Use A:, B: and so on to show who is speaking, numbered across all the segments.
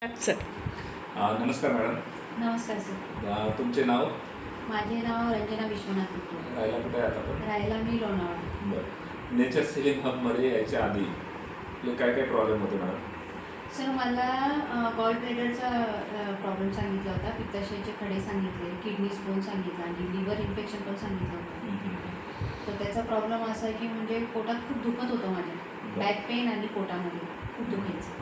A: Sir.
B: नमस्कार madam.
A: नमस्कार sir.
B: तुमचे नाव?
A: माझे नाव रंजना विश्वनाथ गुप्ते.
B: राहायला कुठे आहे आता आपण?
A: राहायला मी लोणावळा.
B: बरं. नेचर सिलिंग हबमध्ये यायच्या आधी आपले काय काय प्रॉब्लेम होते मॅडम?
A: सर मला गॉल ब्लॅडरचा प्रॉब्लेम सांगितला होता, पित्ताशयाचे खडे सांगितले, किडनी स्टोन सांगितलं आणि लिव्हर इन्फेक्शन पण सांगितलं होतं. तर त्याचा प्रॉब्लेम असा आहे की म्हणजे पोटात खूप दुखत होतं माझ्या, बॅक पेन आणि पोटामध्ये खूप दुखायचं.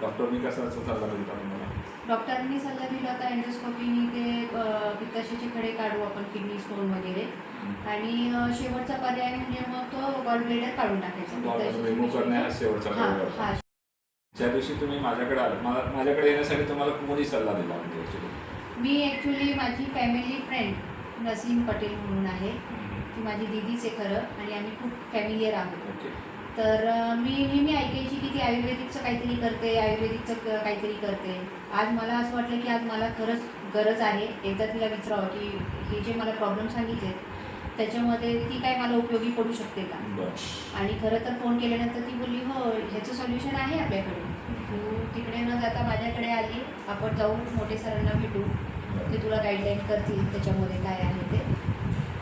B: डॉक्टरनी कसा सल्ला दिला तुम्हाला?
A: डॉक्टरांनी सल्ला दिला होता एन्डोस्कोपीनी ते पित्ताशयाचे खडे काढू आपण, किडनी स्टोन वगैरे, आणि शेवटचा पर्याय म्हणजे मग तो गॉल ब्लॅडर काढून टाकायचा.
B: रिमूव्ह करणे हा शेवटचा पर्याय होता. ज्या दिवशी तुम्ही माझ्याकडे आले, माझ्याकडे येण्यासाठी तुम्हाला कोणी सल्ला दिला म्हणजे ॲक्च्युली?
A: मी माझी फॅमिली फ्रेंड नसीम पटेल म्हणून आहे, ती माझी दीदीच आहे खरं, आणि आम्ही खूप फॅमिलियर आहोत.
B: ओके.
A: तर मी नेहमी ऐकायची की ती आयुर्वेदिकचं काहीतरी करते, आयुर्वेदिकचं काहीतरी करते. आज मला असं वाटलं की आज मला खरंच गरज आहे एकदा तिला विचारावं की हे जे मला प्रॉब्लेम सांगितले त्याच्यामध्ये ती काय मला उपयोगी पडू शकते का. आणि खरं तर फोन केल्यानंतर ती बोलली हो ह्याचं सोल्युशन आहे आपल्याकडे, तू तिकडे न जाता माझ्याकडे आली, आपण जाऊ मोठे सरांना भेटू, ते तुला गाईडलाईन करतील त्याच्यामध्ये काय आहे ते.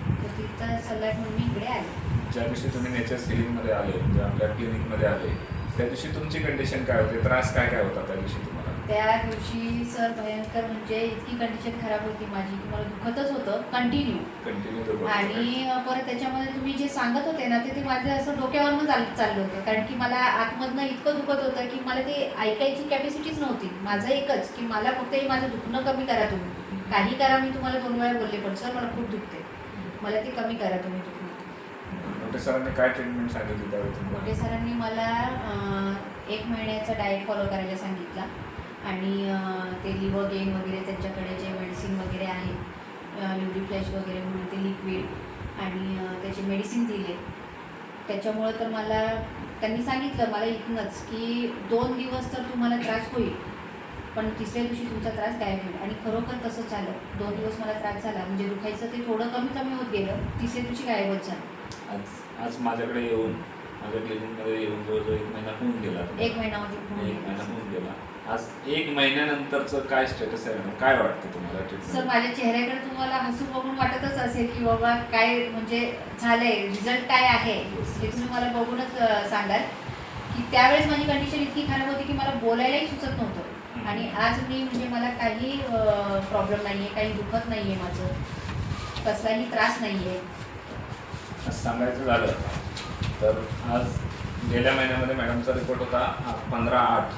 A: तर तिचा सल्ला म्हणून मी इकडे आले.
B: ज्या दिवशी तुम्ही नेचर सिलिंगमध्ये आले, म्हणजे आपल्या क्लिनिकमध्ये आले, त्या दिवशी तुमची कंडिशन काय होती, त्रास काय काय होता त्या दिवशी तुम्हाला?
A: त्या दिवशी सर भयंकर म्हणजे इतकी कंडिशन खराब होती माझी की मला दुखतच होतं कंटिन्यू. आणि परत त्याच्यामध्ये तुम्ही जे सांगत होते ना ते माझं असं डोक्यावरनं चाललं होतं, कारण की मला आतमधनं इतकं दुखत होतं की मला ते ऐकायची कॅपॅसिटीच नव्हती. माझं एकच की मला फक्त हे माझं दुखणं कमी करा तुम्ही, काही करा. मी तुम्हाला 2 वेळा बोलले पण सर मला खूप दुखते, मला ते कमी करा तुम्ही दुखणं.
B: मोठे सरांनी काय ट्रीटमेंट सांगितली त्यावेळी?
A: मोठे सरांनी मला 1 महिन्याचा डाएट फॉलो करायला सांगितला, आणि ते लिव्हर गेन वगैरे त्यांच्याकडे जे मेडिसिन वगैरे आहे, युरिफ्लॅश वगैरे म्हणून ते लिक्विड, आणि त्याचे मेडिसिन दिले. त्याच्यामुळं तर मला त्यांनी सांगितलं मला इथनंच की 2 दिवस तर तुम्हाला त्रास होईल, पण तिसऱ्या दिवशी तुमचा त्रास गायब होईल. आणि खरोखर तसंच झालं. 2 दिवस मला त्रास झाला, म्हणजे दुखायचं ते थोडं कमी होत गेलं, तिसऱ्या दिवशी गायबच झालं.
B: आज माझ्याकडे येऊन, माझ्या क्लिनिकमध्ये येऊन जवळजवळ 1 महिना होऊन गेला.
A: 1 महिना
B: होऊन गेला. आज 1 महिन्यानंतरचं काय स्टेटस आहे, काय वाटतं तुम्हाला?
A: सर माझ्या चेहऱ्याकडे तुम्हाला हसू बघून वाटतच असेल की बाबा काय म्हणजे झालंय, रिझल्ट काय आहे हे तुम्ही मला बघूनच सांगाल की त्यावेळेस माझी कंडिशन इतकी खराब होती की मला बोलायलाही सुचत नव्हतं. आणि आज मी म्हणजे मला काही प्रॉब्लेम नाही आहे, काही दुखत नाही आहे, माझं कसलाही त्रास नाही आहे.
B: सांगायचं झालं तर आज गेल्या महिन्यामध्ये मॅडमचा रिपोर्ट होता 15/8.